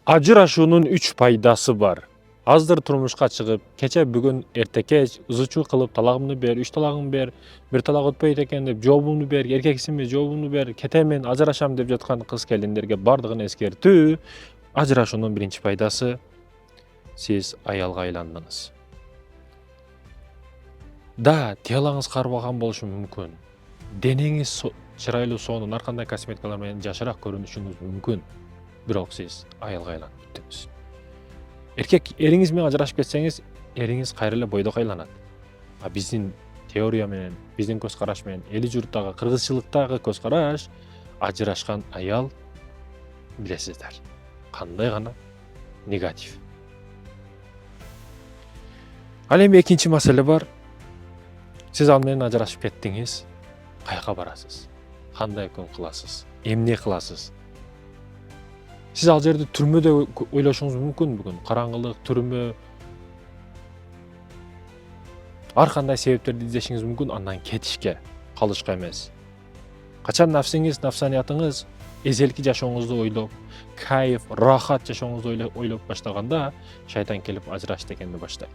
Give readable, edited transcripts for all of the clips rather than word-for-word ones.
Ажырашуунун 3 пайдасы бар. Аздыр турмушка чыгып, кече бүгүн эртекеч ызы-чуу кылып талагымды бер, 3 талагымды бер, бир талак өтпөйт экен деп жообумду бер, эркексиңби жообумду бер, кетемин, ажырашам деп жаткан кыз-келиндерге бардыгын эскертүү. Ажырашуунун биринчи пайдасы сиз аялга айландыңыз. Да, телоңуз карыбаган болушу мүмкүн. Денеңиз чырайлуу сонун, ар кандай косметикалар менен жашыраак көрүнүшүңүз мүмкүн. Бирок сиз аялга айланып бүттүңүз. Эркек эриңиз менен ажырашып кетсеңиз, эриңиз кайра эле бойдок айланат. А биздин теория менен, биздин көз караш менен, эли журттагы, кыргызчылыктагы көз караш, ажырашкан аял билесиздер, кандай гана негатив. Ал эми экинчи маселе бар. Сиз ал менен ажырашып кеттиңиз. Каяка барасыз? Кандай күн кыласыз? Эмне кыласыз? Сиз ал жерде түрмөдө ойлошуңуз мүмкүн бүгүн. Караңгылык, түрмө. Ар кандай себептерди издешиңиз мүмкүн андан кетишке, калышка эмес. Качан нафсиңиз, нафсаниятыңыз эзелки жашооңузду ойлоп, кайф, рахат жашооңузду ойлоп баштаганда, шайтан келип ажыраш дегенди баштайт.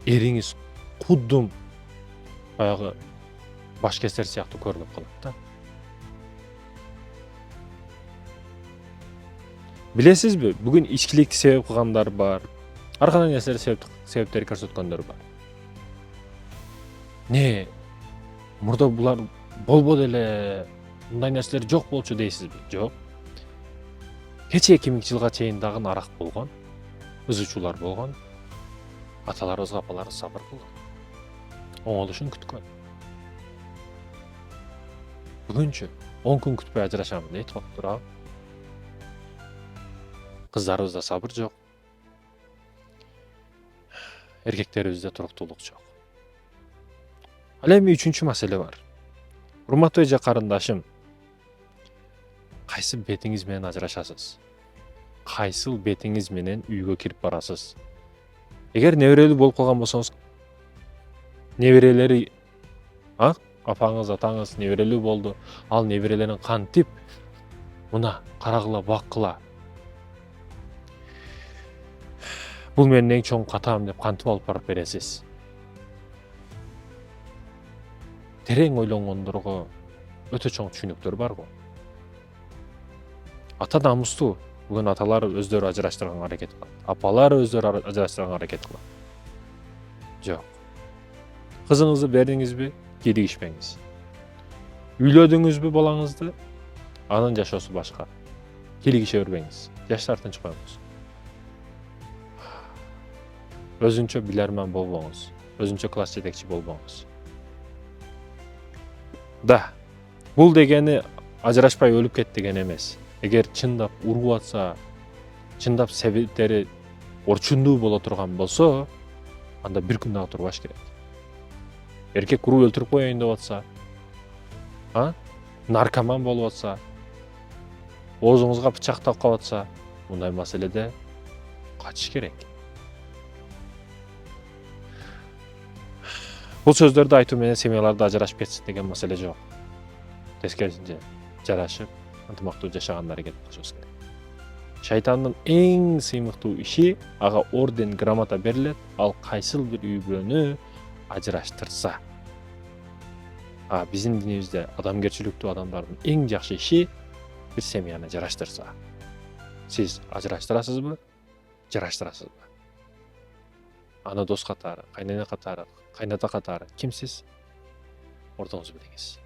Эриңиз куддум баягы баш кесер сыяктуу көрүнүп калат да. Билесизби, бүгүн ичкиликти себеп кылгандар бар. Ар кандай нерселер себептер көрсөткөндөр бар. Не, мурда булар болбоду эле, мындай нерселер жок болчу дейсизби? Жок. Кече 2000-жылга чейин дагы арак болгон, ызы-чуулар болгон. Аталарыбыз, апаларыбыз сабыр кылган. Оңолушун күткөн. Бүгүнчү 10 күн күтпөй ажырашамын дейт туурабы? Кыздарыбызда сабыр жок. Эркектерибизде туруктуулук жок. Ал эми үчүнчү маселе бар. Урматтуу эже карындашым, кайсы бетиңиз менен ажырашасыз? Кайсыл бетиңиз менен үйгө кирип барасыз? Эгер неберелүү болуп калган болсоңуз, неберелери, апаңыз, атаңыз неберелүү болду. Ал неберелерин кантип мына карагыла, баккыла. Бул менин эң чоң катаам деп кантип алып барып бересиз? Терең ойлонгондорго өтө чоң түшүнүктөр бар го. Ата намустуу. Бүгүн аталар өздөрү ажыраштырганга аракет кылат. Апалар өздөрү ажыраштырганга аракет кылат. Жок. Кызыңызды бердиңизби? Киригишпеңиз. Үйлөдүңүзбү балаңызды? Анын жашоосу башка. Киригише бербеңиз. Жаштарды тынч коюңуз. Өзүнчө билерман болбоңуз. Өзүнчө класс жетекчи болбоңуз. Да, бул дегени ажырашпай өлүп кет деген эмес. Эгер чындап уруп атса, чындап себептери орчундуу боло турган болсо, анда бир күн дагы турбаш керек. Эркек уруп өлтүрүп коеюн деп атса, наркоман болуп атса, оозуңузга бычак тапкап атса, мындай маселеде качыш керек. Бул сөздөрдү айтуу менен семьяларда ажырашып кетсин деген маселе жок. Тескерисинче, жарашып, ынтымактуу жашаганга аракет кылышыбыз керек. Шайтандын эң сыймыктуу иши, ага орден, грамота берилет, ал кайсыл бир үй бүлөнү ажыраштырса. Биздин динибизде адамгерчиликтүү адамдардын эң жакшы иши бир семьяны жараштырса. Сиз ажыраштырасызбы? Жараштырасызбы? Аны дос катары, кайнене катары, кайната катары кимсиз? Ордоңузду билиңиз.